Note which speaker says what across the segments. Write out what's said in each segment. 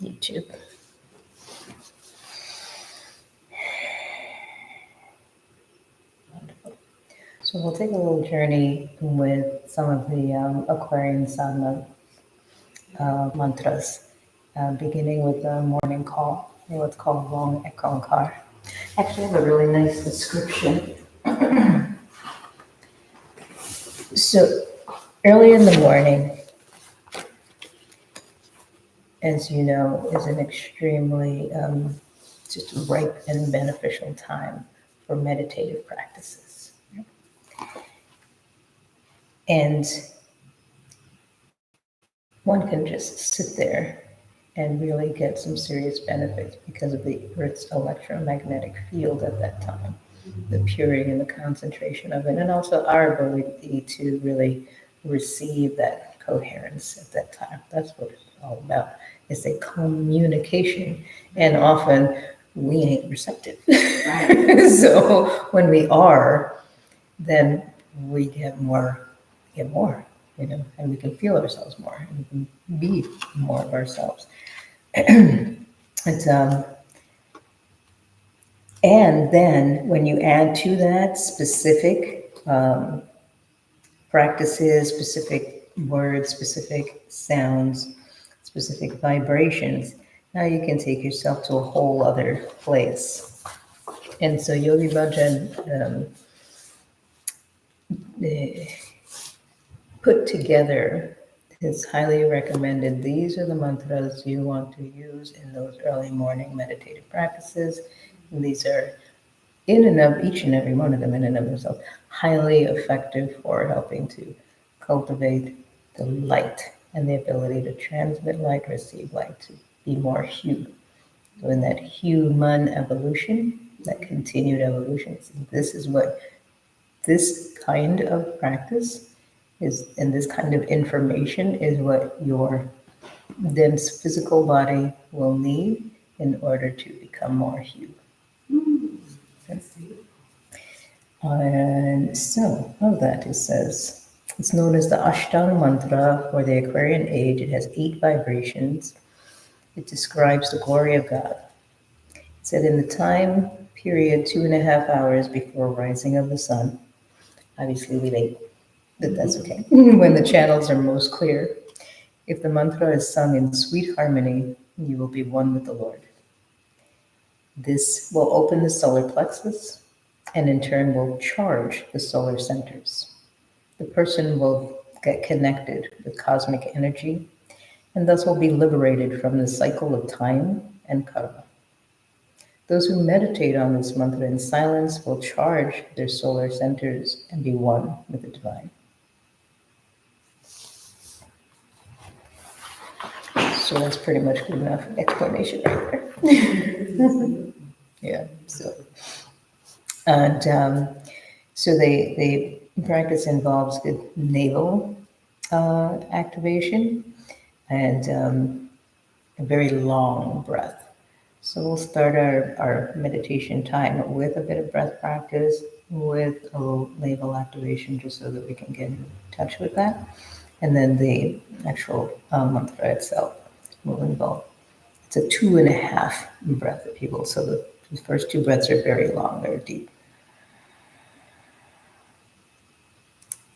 Speaker 1: YouTube. Wonderful. So we'll take a little journey with some of the Aquarian Sadhana mantras, beginning with the morning call, or what's called Long Ekankar. Actually, I have a really nice description. So early in the morning, as you know, is an extremely just ripe and beneficial time for meditative practices. And one can just sit there and really get some serious benefits because of the Earth's electromagnetic field at that time, the purity and the concentration of it, and also our ability to really receive that coherence at that time. That's what it's all about. It's a communication, and often we ain't receptive. So when we are, then we get more, and we can feel ourselves more, and we can be more of ourselves. It's, and then when you add to that specific practices, specific words, specific sounds, specific vibrations, now you can take yourself to a whole other place. And so Yogi Bhajan put together his highly recommended, these are the mantras you want to use in those early morning meditative practices. And these are in and of each and every one of them in and of themselves highly effective for helping to cultivate the light and the ability to transmit light, receive light, to be more Hu. So in that human evolution, that continued evolution, this is what this kind of practice is, and this kind of information is what your dense physical body will need in order to become more Hu. And so, of that, it says, it's known as the Ashtanga mantra for the Aquarian age. It has 8 vibrations. It describes the glory of God. It said in the time period 2.5 hours before rising of the sun, obviously we late, but that's okay, when the channels are most clear, if the mantra is sung in sweet harmony, you will be one with the Lord. This will open the solar plexus and in turn will charge the solar centers. The person will get connected with cosmic energy and thus will be liberated from the cycle of time and karma. Those who meditate on this mantra in silence will charge their solar centers and be one with the divine. So that's pretty much good enough explanation right there. Yeah, so. And so the practice involves good navel activation and a very long breath. So we'll start our meditation time with a bit of breath practice, with a little navel activation, just so that we can get in touch with that. And then the actual mantra itself will involve, it's a 2.5 breath, if you will. So the first 2 breaths are very long, very deep.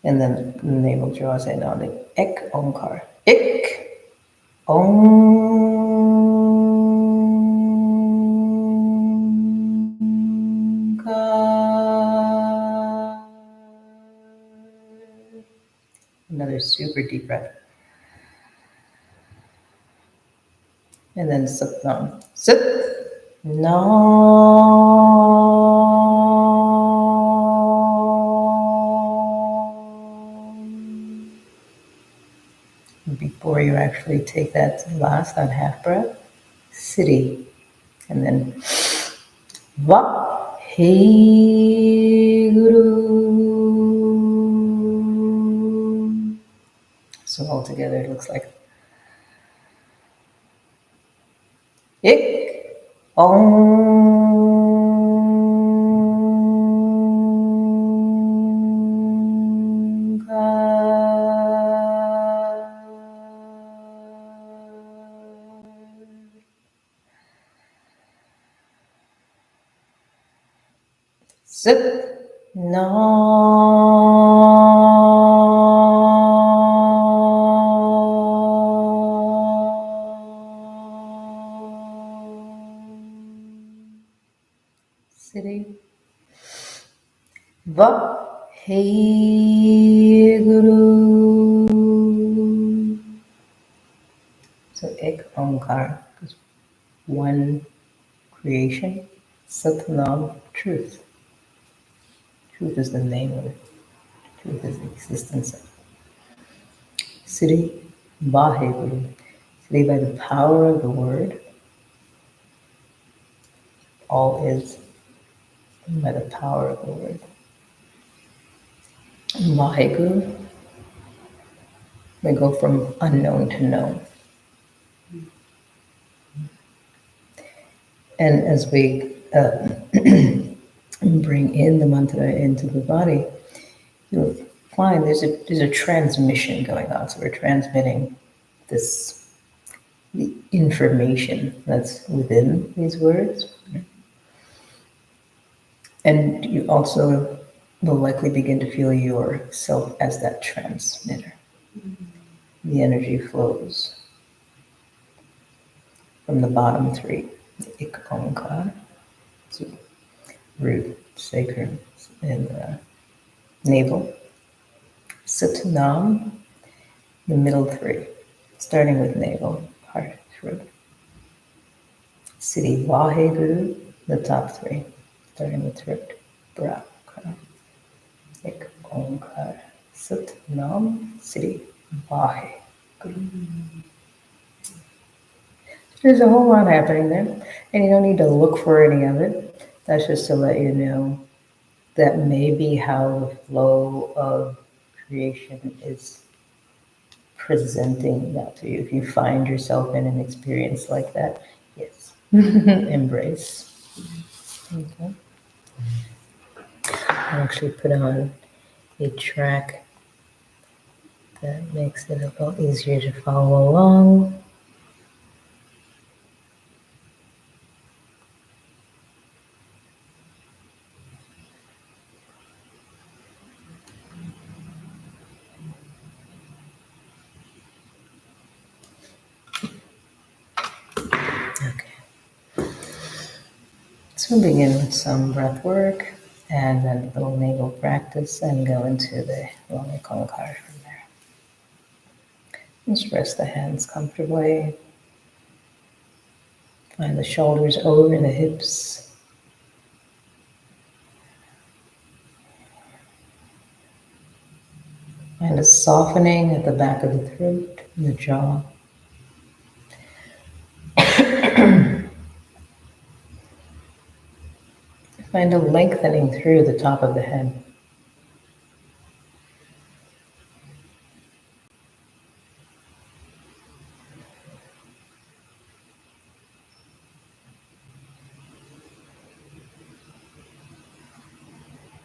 Speaker 1: And then the navel draws in on the Ek Onkar. Ik Onkar. Another super deep breath. And then Satnam. Sat Nam. Before you actually take that last, that half breath, Siddhi. And then Va He Guru. So altogether it looks like Ik Onkar. Sat Nam. City. Va Hey Guru. So Ek Omkar is one creation. Satnam, truth. Truth is the name of it. Truth is the existence of it. Siddhi Vaheguru. Siddhi by the power of the word. All is by the power of the word. Vaheguru, we go from unknown to known. And as we bring in the mantra into the body, you'll find there's a transmission going on. So we're transmitting this the information that's within these words. And you also will likely begin to feel yourself as that transmitter. The energy flows from the bottom three, the Ik Onkar, so root, sacrum, and navel. Sat Nam, the middle three, starting with navel, heart, throat. Siddhi Vaheguru, the top three, starting with throat, brow, crown. Ik Onkar, Sat Nam, Siddhi Vaheguru. There's a whole lot happening there, and you don't need to look for any of it. That's just to let you know that may be how the flow of creation is presenting that to you. If you find yourself in an experience like that, yes, embrace. Okay. I'll actually put on a track that makes it a little easier to follow along. Okay. So we'll begin with some breath work and then a little navel practice and go into the Lama Konkar from there. Just rest the hands comfortably. Find the shoulders over the hips. Find a softening at the back of the throat and the jaw. Find a lengthening through the top of the head.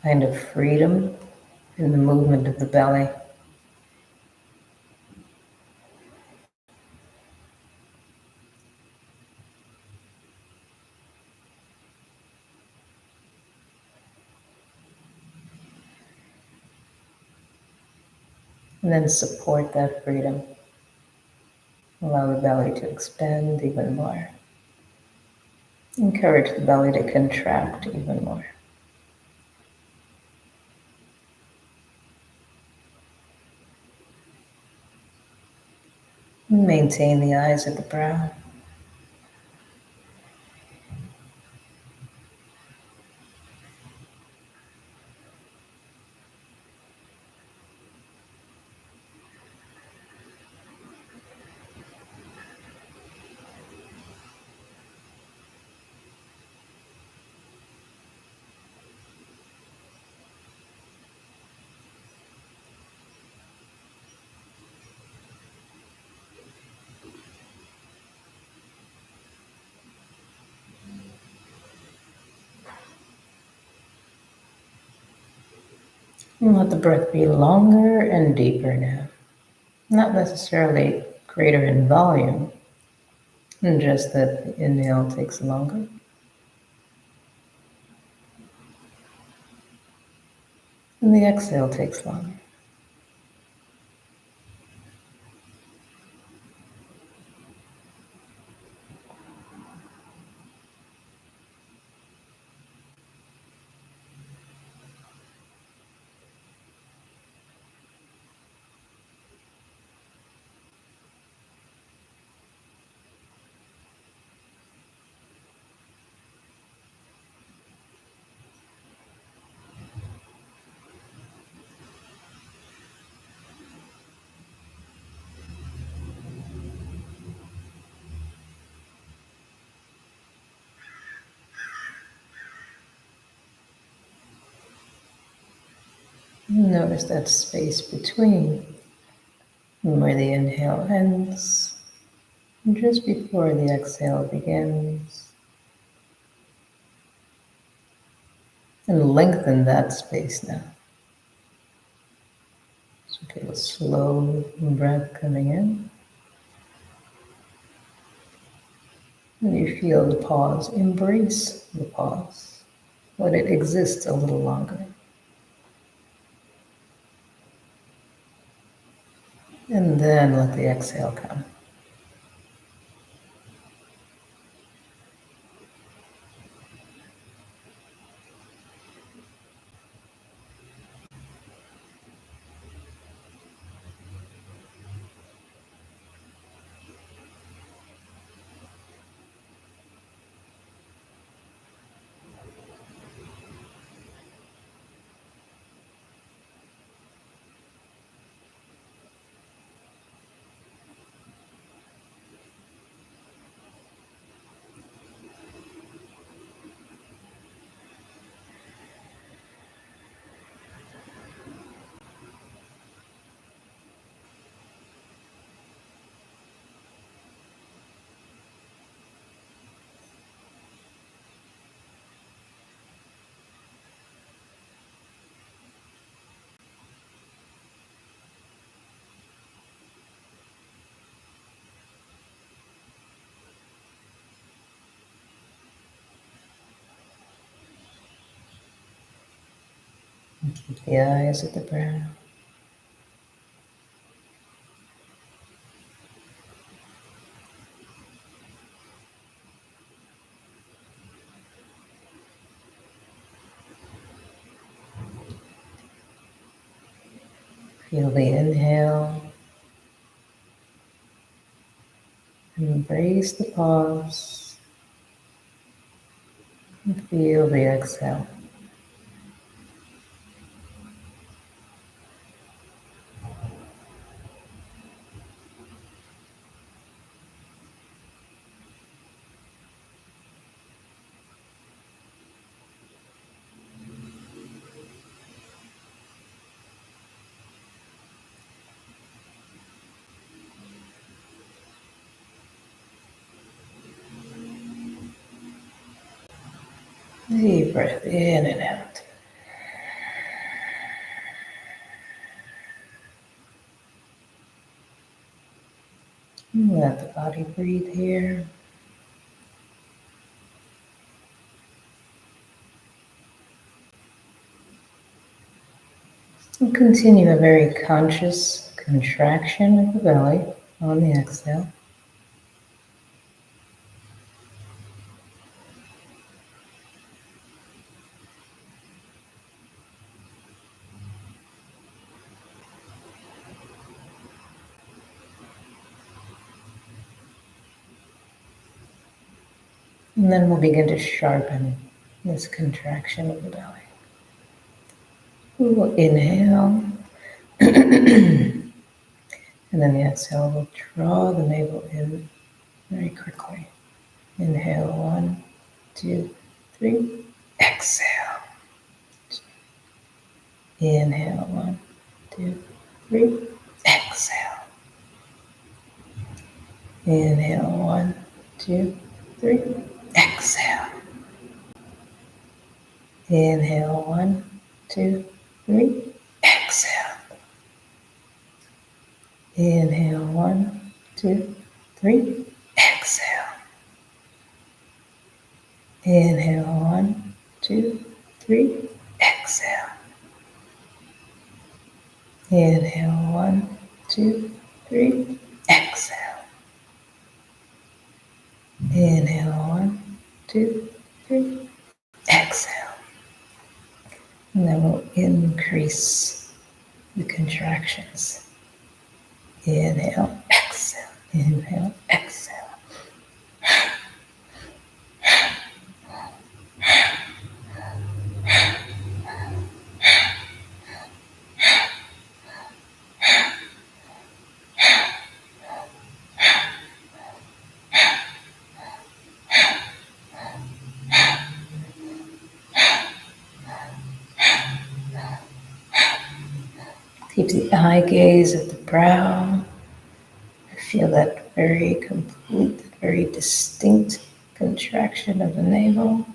Speaker 1: Find a freedom in the movement of the belly. And then support that freedom. Allow the belly to expand even more. Encourage the belly to contract even more. Maintain the eyes at the brow. And let the breath be longer and deeper now. Not necessarily greater in volume, just that the inhale takes longer. And the exhale takes longer. Notice that space between where the inhale ends and just before the exhale begins. And lengthen that space now. So feel a slow breath coming in. And you feel the pause. Embrace the pause. Let it exist a little longer. And then let the exhale come. And keep the eyes at the brow. Feel the inhale. Embrace the pause. And feel the exhale. Deep breath in and out. And let the body breathe here. And continue a very conscious contraction of the belly on the exhale. And then we'll begin to sharpen this contraction of the belly. We will inhale. And then the exhale will draw the navel in very quickly. Inhale, 1, 2, 3. Exhale. Inhale, 1, 2, 3. Exhale. Inhale, 1, 2, 3. Exhale. Inhale, 1, 2, 3. Exhale. Inhale, 1, 2, 3. Exhale. Inhale, 1, 2, 3. Exhale. Inhale, 1, 2, 3. Exhale. Inhale, 1, 2, 3. Exhale. And then we'll increase the contractions. Inhale, exhale. Inhale, exhale. Keep the eye gaze at the brow. Feel that very complete, very distinct contraction of the navel.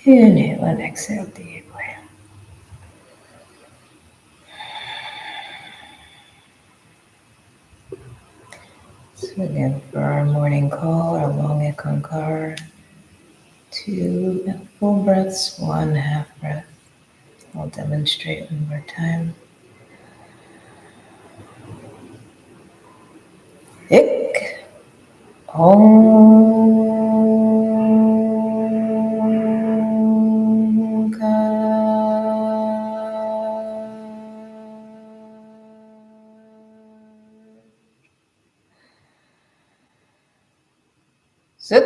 Speaker 1: Inhale and exhale deeply. So again, for our morning call, our long ekankara, 2 full breaths, 1 half breath. I'll demonstrate one more time. Ik, Sit.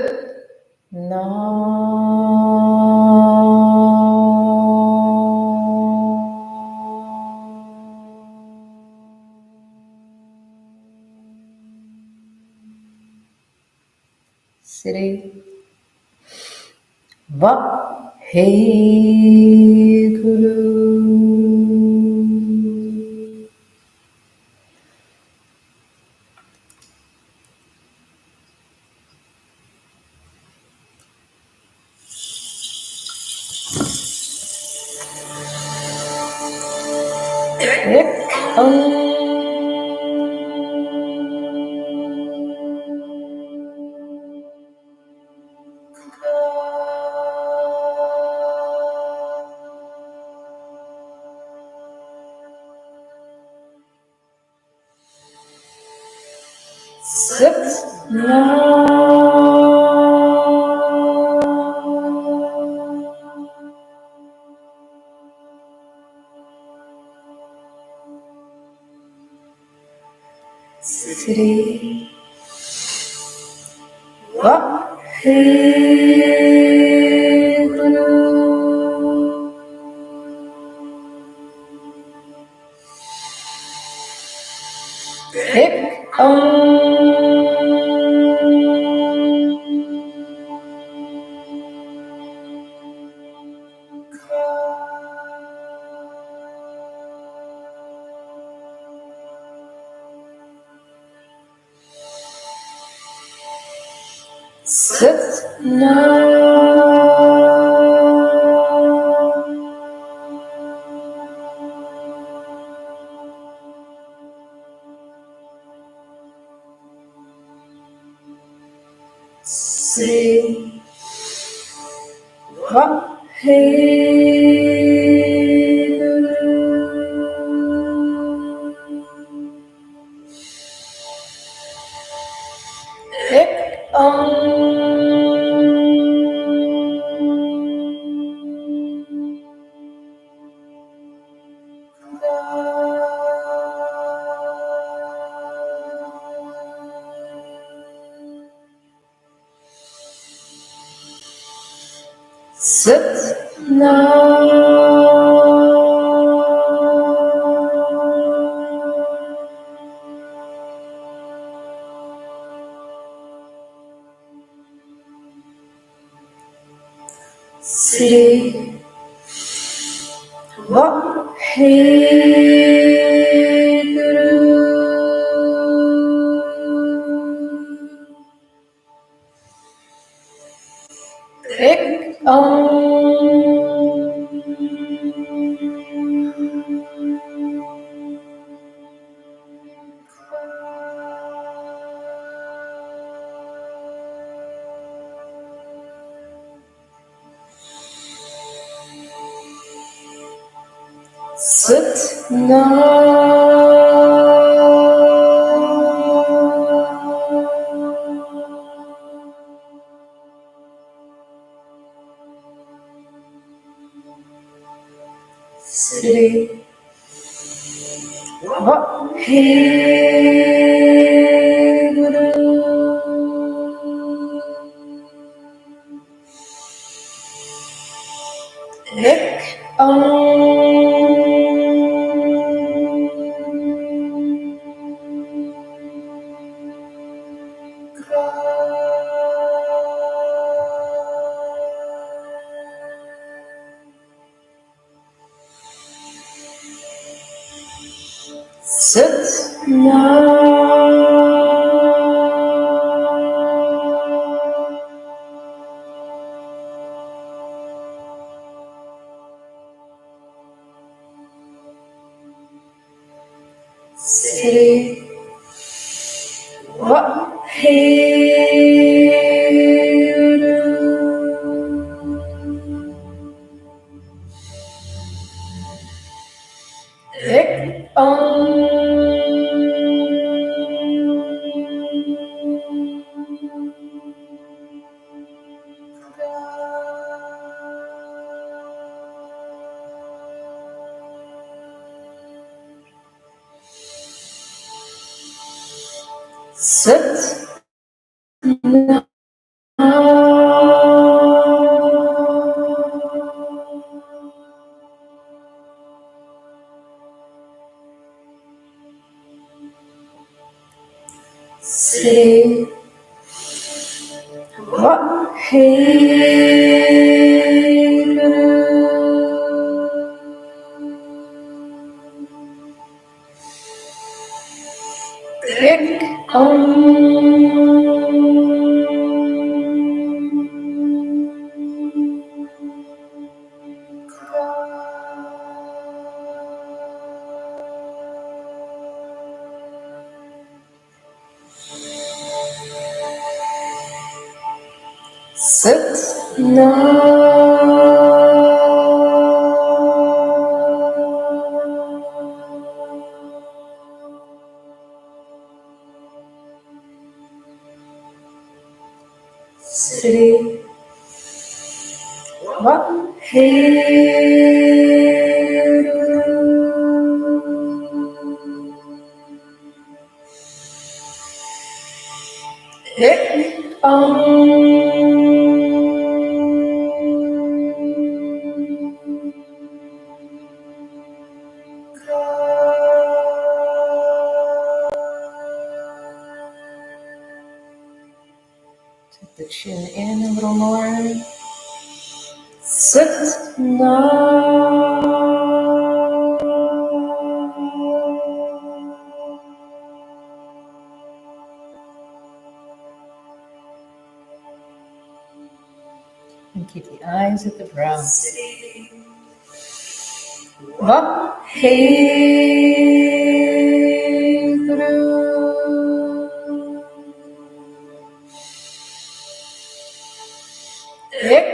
Speaker 1: Sitting. Va. Hey Guru. Sit Sri Vaheguru. Ik Sit Sri Vaheguru. Ik Sit Sri Vaheguru Ek Sat Sri Vaheguru Ek Sat Sri Vaheguru Ek Sat Sri Vaheguru Ek Sat Sri Vaheguru Ek Take the chin in a little more. Sat and keep the eyes at the brow. Vaheguru Ek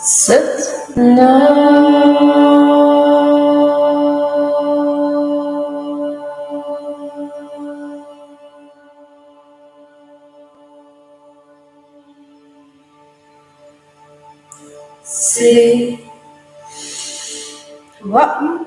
Speaker 1: Sat Sri Vaheguru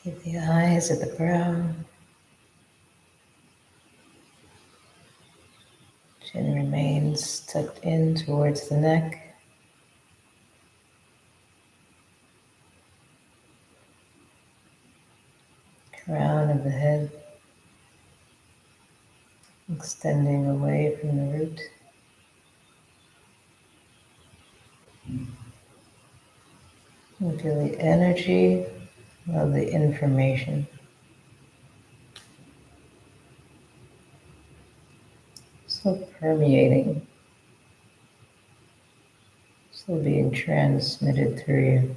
Speaker 1: Keep the eyes at the brow. Chin remains tucked in towards the neck. Crown of the head extending away from the root. You feel the energy of the information. So permeating, so being transmitted through you.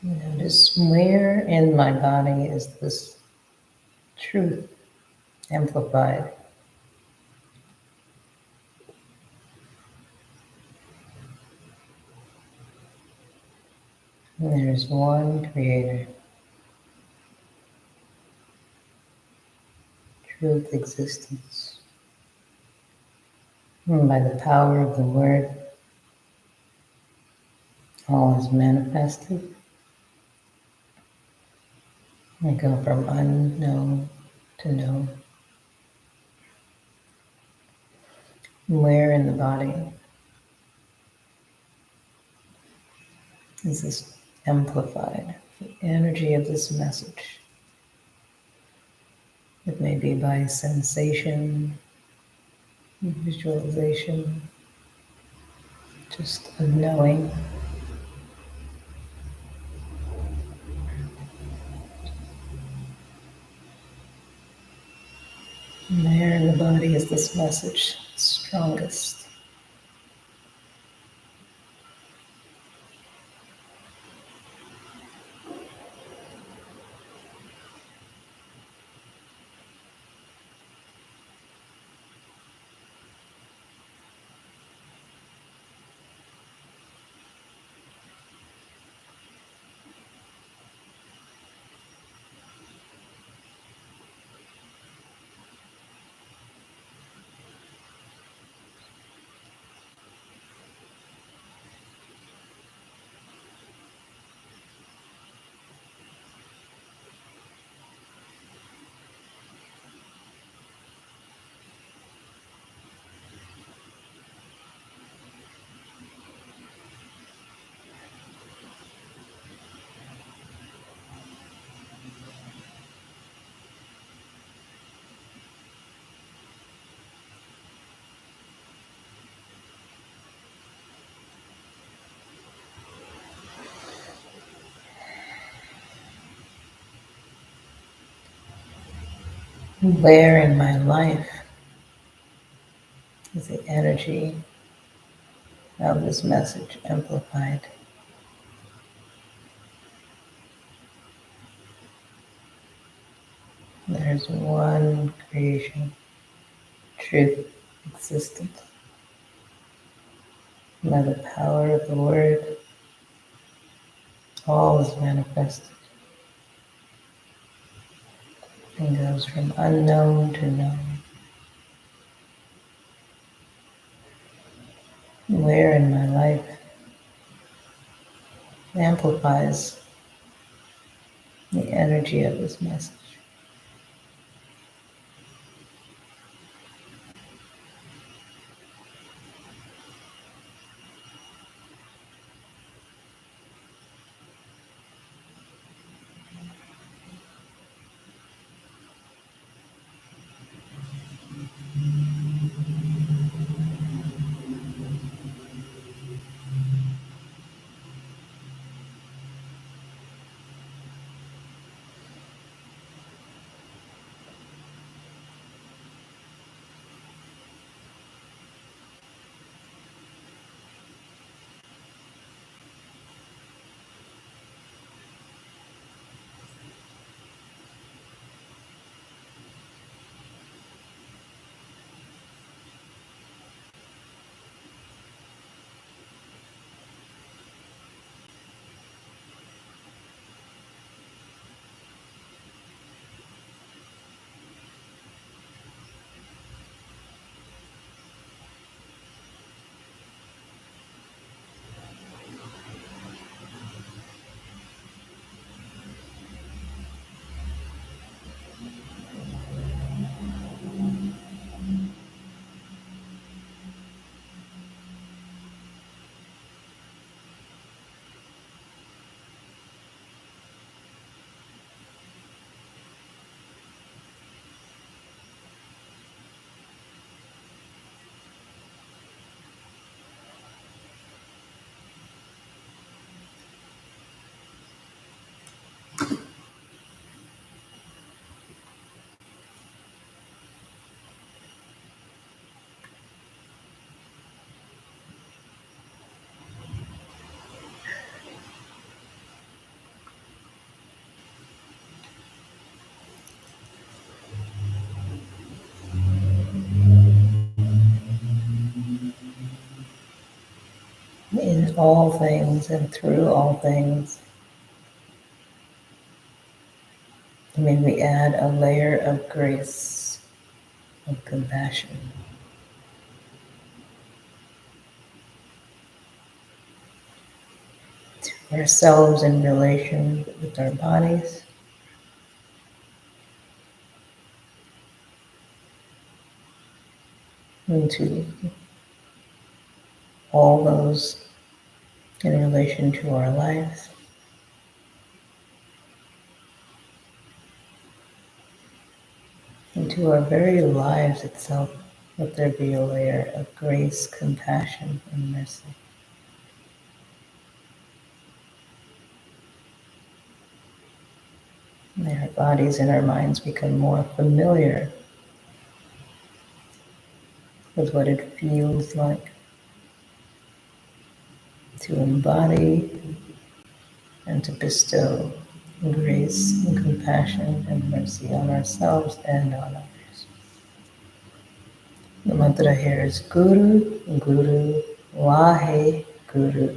Speaker 1: Notice where in my body is this truth amplified. And there is one creator. Truth existence. And by the power of the word, all is manifested. I go from unknown to known. Where in the body is this amplified energy of this message. It may be by sensation, visualization, just a knowing. And where in the body is this message strongest? Where in my life is the energy of this message amplified? There's one creation, truth, existence. By the power of the word, all is manifested and goes from unknown to known. Where in my life amplifies the energy of this message? In all things and through all things, may we add a layer of grace, of compassion, to ourselves in relation with our bodies, and to all those in relation to our lives. into our very lives itself, let there be a layer of grace, compassion, and mercy. May our bodies and our minds become more familiar with what it feels like to embody and to bestow grace and compassion and mercy on ourselves and on others. The mantra here is Guru, Guru, Wahe, Guru,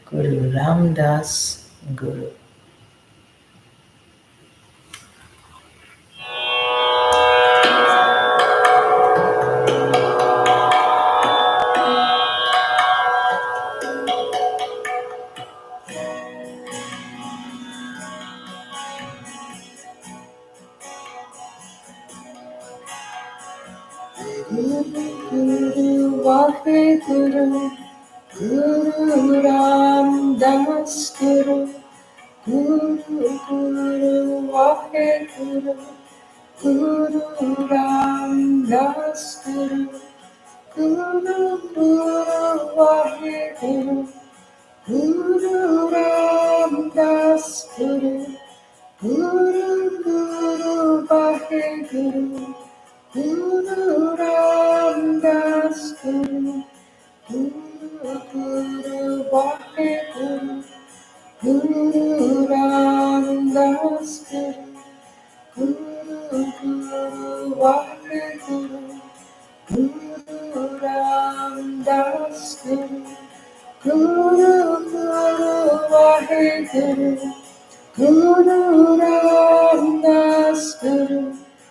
Speaker 1: Guru Ramdas, Guru. Guru, Wahe, Guru, Guru Ramdas, Guru, Guru, Guru, Wahe, Guru, Guru Ramdas, Guru, Guru, Guru, Wahe, Guru, Guru Ramdas, Guru, Guru, Guru, Wahe, Guru, Guru Ramdas, Guru, Guru, Guru, Wahe, Guru, Guru Ramdas, Guru, Guru, Guru, Wahe, Guru, Guru Ramdas, Guru, Guru, Guru, Wahe, Guru, Guru Ramdas, Guru,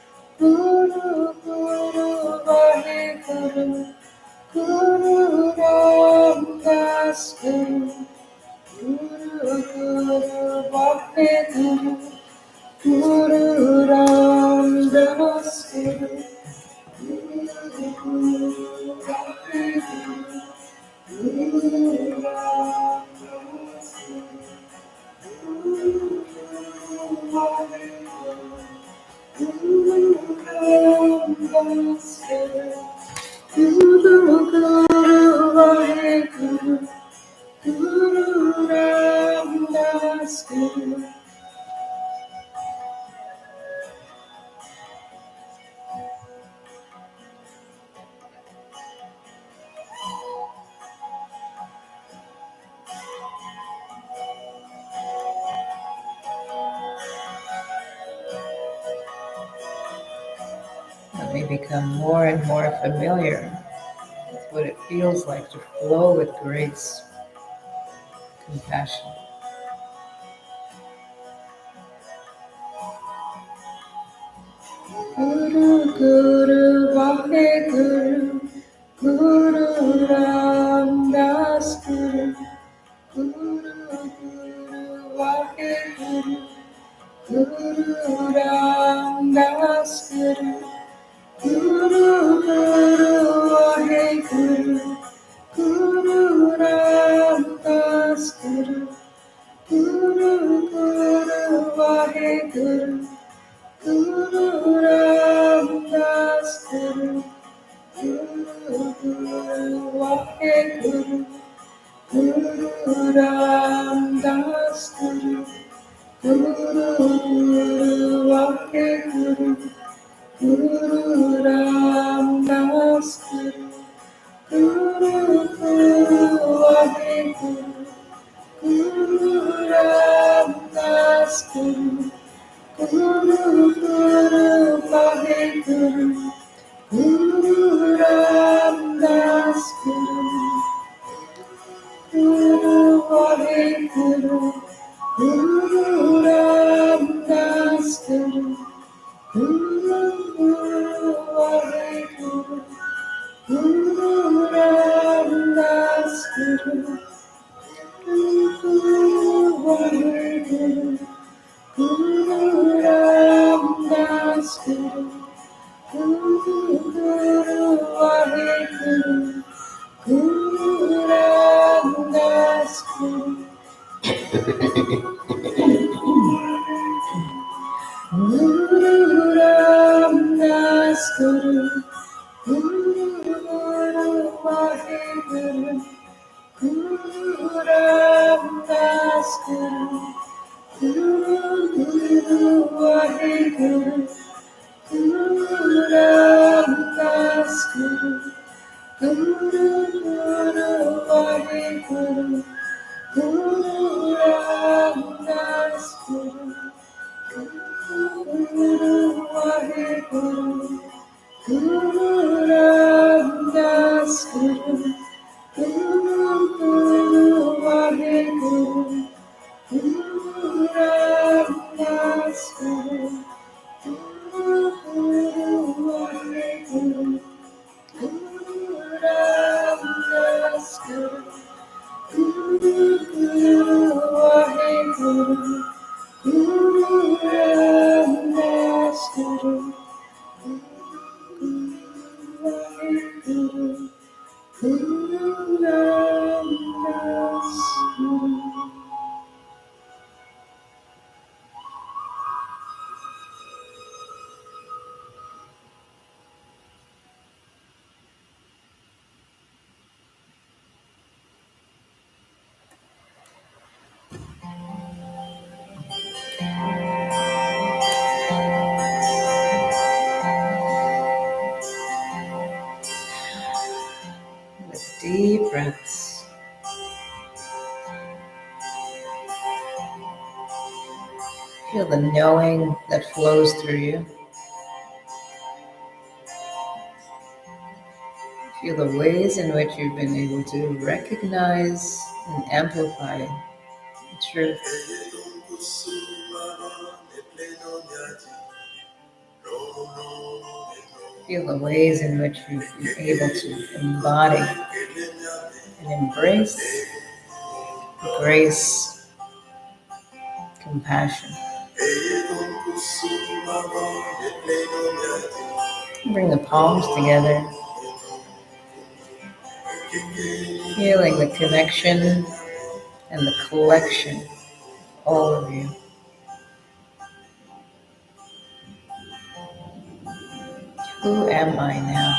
Speaker 1: Guru, Guru, Wahe, Guru, Guru Ramdas, Guru, Guru, Guru, Wahe, Guru, Guru Ramdas, Guru, Guru, Guru, Wahe, Guru, Guru Ramdas, Guru, Guru, Wahe, Guru, Ramdas, Guru, Guru, Wahe, Guru, Guru Ramdas, Guru. Let me become more and more familiar with what it feels like to flow with grace, compassion. Guru, Guru, Wahe, Guru, Guru Ramdas, Guru, Guru, Guru, Wahe, Guru, Guru Ramdas, Guru, Guru, Guru, Wahe, Guru, Guru Ramdas, Guru, Guru, Guru, Wahe, Guru, Guru Ramdas, Guru, Guru, Guru, Wahe, Guru, Guru Ramdas, Guru, Guru, Guru, Wahe, Guru, Guru Ramdas, Guru, Guru, Guru, Wahe, Guru, Guru Ramdas, Guru, Guru, Guru, Wahe, Guru, Guru Ramdas, Guru, Guru, Wahe, Guru, Guru Ramdas, Guru, Guru, Guru, Wahe, Guru, Guru Ramdas, Guru, Guru, Wahe, Guru, Guru Ramdas, Guru, Guru, Guru, Wahe, Guru, Guru Ramdas, Guru, Guru Ramdas. Guru Vaheguru, Guru Ramdas Guru, Guru Vaheguru, Guru Ramdas Guru, Guru Vaheguru, Guru Ramdas Guru, Guru Vaheguru, Guru Ramdas Guru, Guru Ramdas Guru. With deep breaths, feel the knowing that flows through you. Feel the ways in which you've been able to recognize and amplify the truth. Feel the ways in which you've been able to embody and embrace grace, compassion. Bring the palms together, feeling the connection and the collection of all of you. Who am I now?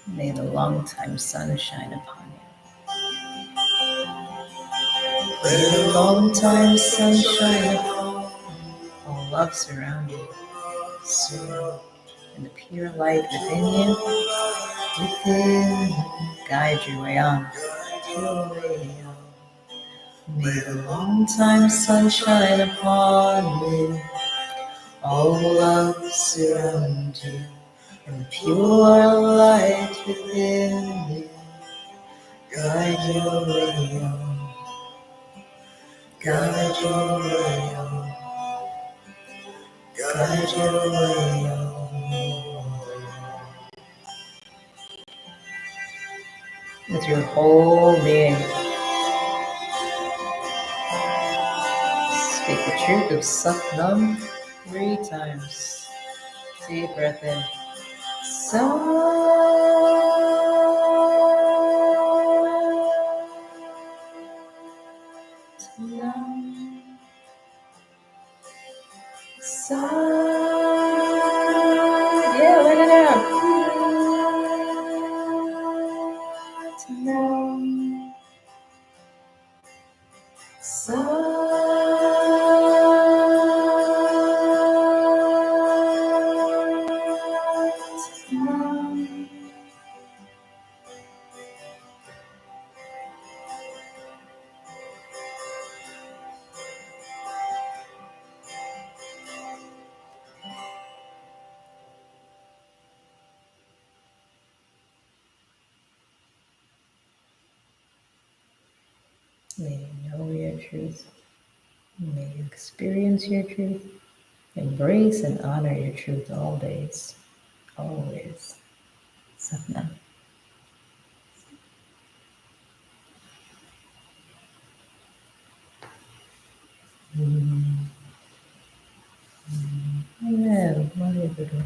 Speaker 1: May the long-time sun shine upon you. May the long-time sun shine upon you. All love surround you. Soon, and the pure light within you, guide your way on. Your way on. May the long-time sun shine upon you. All love surround you. And the pure light within you, guide your way on, guide your way on, guide your way on. With your whole being, speak the truth of Satnam 3 times. Deep breath in. Yeah, let it out. May you know your truth. May you experience your truth. Embrace and honor your truth all days. Always. Satnam. Amen. Vaheguru.